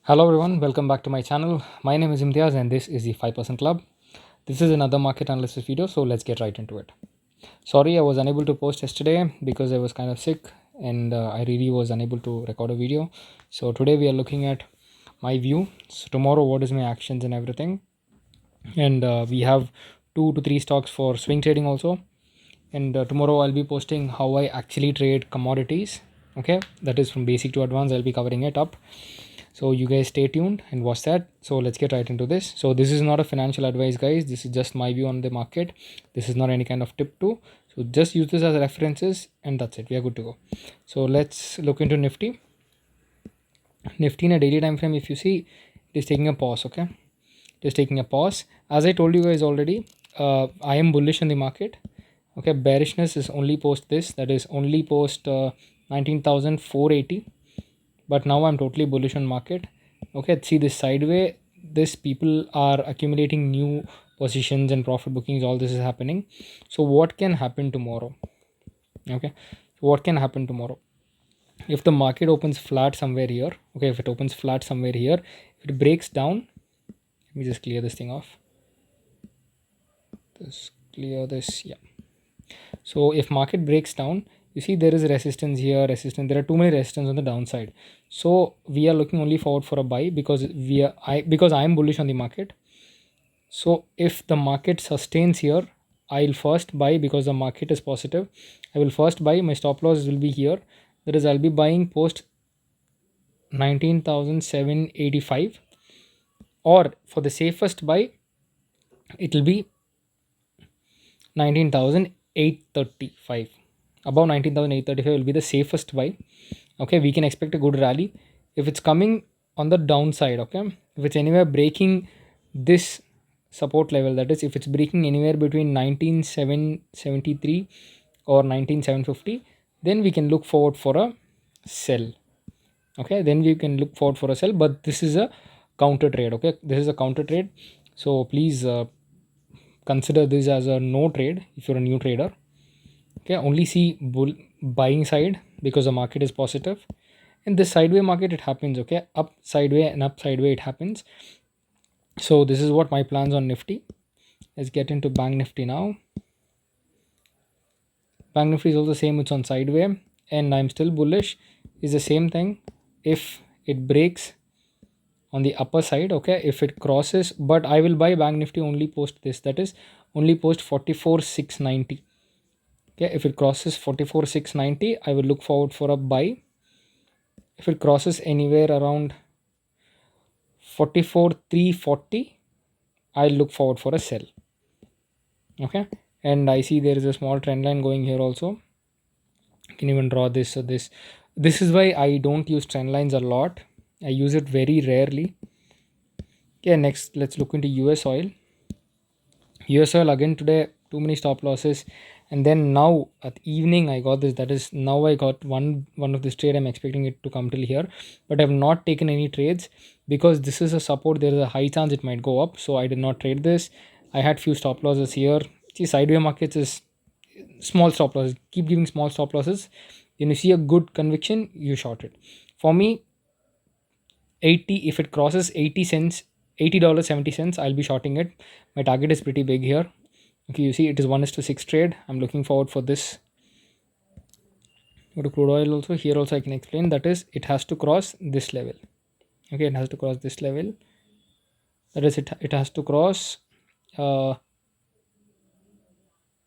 Hello everyone, welcome back to my channel. My name is Imtiaz and this is the 5% Club. This is another market analysis video, so let's get right into it. Sorry I was unable to post yesterday because I was kind of sick and I really was unable to record a video. So today we are looking at my view. So tomorrow what is my actions and everything. And we have 2 to 3 stocks for swing trading also. And tomorrow I'll be posting how I actually trade commodities. Okay, that is from basic to advanced. I'll be covering it up. So you guys stay tuned and watch that. So let's get right into this. So this is not a financial advice, guys. This is just my view on the market. This is not any kind of tip too. So just use this as references and that's it. We are good to go. So let's look into Nifty. Nifty in a daily time frame, if you see, it is taking a pause. Okay, it is taking a pause. As I told you guys already, I am bullish on the market. Okay, bearishness is only post this. That is only post 19,480. But now I'm totally bullish on market. Okay, see this sideway, this people are accumulating new positions and profit bookings, all this is happening. So what can happen tomorrow? Okay, what can happen tomorrow if the market opens flat somewhere here? Okay, if it opens flat somewhere here, if it breaks down, let me just clear this thing off, just clear this. Yeah, so if market breaks down, you see there is resistance here, resistance, there are too many resistance on the downside. So we are looking only forward for a buy because because I am bullish on the market. So if the market sustains here, I'll first buy because the market is positive. I will first buy. My stop loss will be here. That is, I'll be buying post 19,785, or for the safest buy it will be 19,835. Above 19,835 will be the safest buy. Okay, we can expect a good rally if it's coming on the downside. Okay, if it's anywhere breaking this support level, that is if it's breaking anywhere between 19,773 or 19,750, then we can look forward for a sell. Okay, then we can look forward for a sell, but this is a counter trade. Okay, this is a counter trade, so please consider this as a no trade if you're a new trader. Okay, only see buying side because the market is positive. In this sideway market it happens. Okay, up sideway and up sideway it happens. So this is what my plans on Nifty. Let's get into Bank Nifty now. Bank Nifty is also same, it's on sideway and I'm still bullish. Is the same thing if it breaks on the upper side. Okay, if it crosses, but I will buy Bank Nifty only post this, that is only post 44,690. Okay, if it crosses 44,690, I will look forward for a buy. If it crosses anywhere around 44,340, I'll look forward for a sell. Okay, and I see there is a small trend line going here also. You can even draw this. So this is why I don't use trend lines a lot. I use it very rarely. Okay, next let's look into US oil. US oil again today, too many stop losses, and then now at evening I got this. That is, now I got one of this trade. I'm expecting it to come till here, but I've not taken any trades because this is a support. There is a high chance it might go up, so I did not trade this. I had few stop losses here. See, sideway markets is small stop losses. Keep giving small stop losses. When you see a good conviction, you short it. For me, 80, if it crosses 80 cents, $80.70, I'll be shorting it. My target is pretty big here. Okay, you see it is 1:6 trade. I'm looking forward for this. Go to crude oil also. Here also I can explain, that is it has to cross this level. Okay, it has to cross this level. That is it has to cross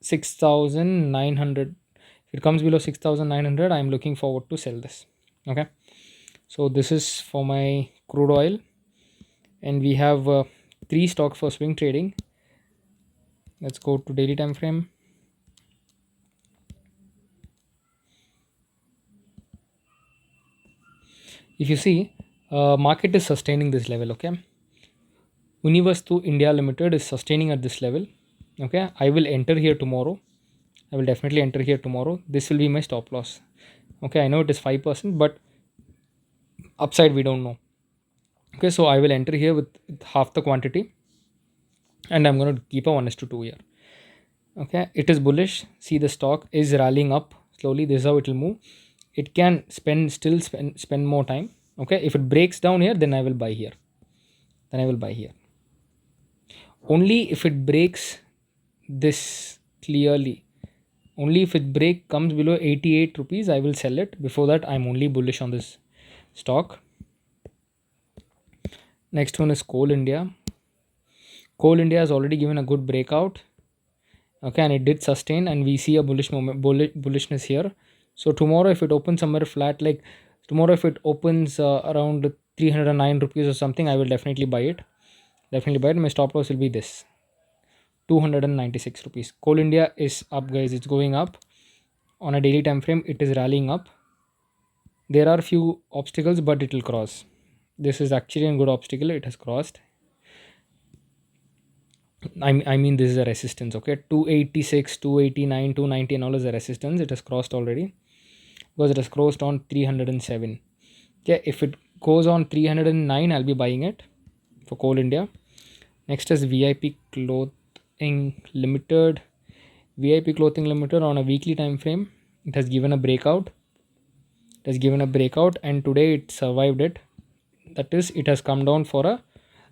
6,900. If it comes below 6,900, I'm looking forward to sell this. Okay, so this is for my crude oil, and we have 3 stocks for swing trading. Let's go to daily time frame. If you see, market is sustaining this level. Okay, Univastu India Limited is sustaining at this level. Okay, I will enter here tomorrow. I will definitely enter here tomorrow. This will be my stop loss. Okay, I know it is 5%, but upside we don't know. Okay, so I will enter here with half the quantity, and I'm going to keep a 1:2 here. Okay, it is bullish. See, the stock is rallying up slowly. This is how it will move. It can spend more time. Okay, if it breaks down here, then I will buy here. Then I will buy here. Only if it breaks this clearly. Only if it comes below 88 rupees, I will sell it. Before that, I'm only bullish on this stock. Next one is Coal India. Coal India has already given a good breakout. Okay, and it did sustain, and we see a bullishness here. So tomorrow, if it opens somewhere flat, like tomorrow, if it opens around 309 rupees or something, I will definitely buy it. Definitely buy it. My stop loss will be this 296 rupees. Coal India is up, guys. It's going up on a daily time frame. It is rallying up. There are few obstacles, but it will cross. This is actually a good obstacle. It has crossed. I mean, this is a resistance. Okay, 286, 289, 290, and all is a resistance. It has crossed already because it has crossed on 307. Okay, if it goes on 309, I'll be buying it for Coal India. Next is VIP Clothing Limited. VIP Clothing Limited on a weekly time frame. It has given a breakout. It has given a breakout, and today it survived it. That is, it has come down for a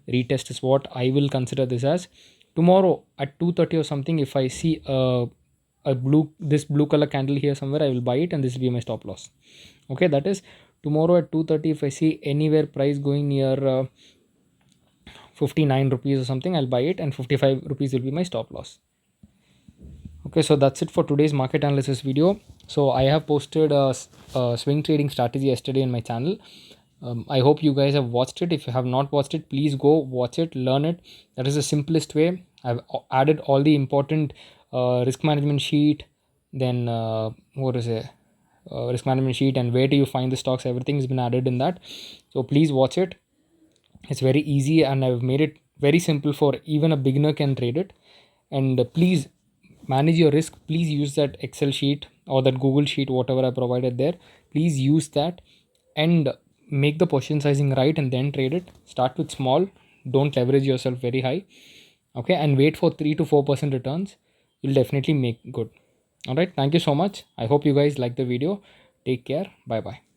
retest. Is what I will consider this as. Tomorrow at 2:30 or something, if I see a blue color candle here somewhere, I will buy it, and this will be my stop loss. Okay, that is tomorrow at 2:30. If I see anywhere price going near 59 rupees or something, I'll buy it, and 55 rupees will be my stop loss. Okay, so that's it for today's market analysis video. So I have posted a swing trading strategy yesterday in my channel. I hope you guys have watched it. If you have not watched it, please go watch it, learn it. That is the simplest way. I've added all the important risk management sheet, then risk management sheet, and where do you find the stocks. Everything has been added in that. So please watch it. It's very easy, and I've made it very simple for even a beginner can trade it. And please manage your risk. Please use that Excel sheet or that Google sheet, whatever I provided there. Please use that and make the position sizing right, and then trade it. Start with small. Don't leverage yourself very high. Okay, and wait for 3 to 4% returns. You'll definitely make good. All right, thank you so much. I hope you guys like the video. Take care. Bye bye.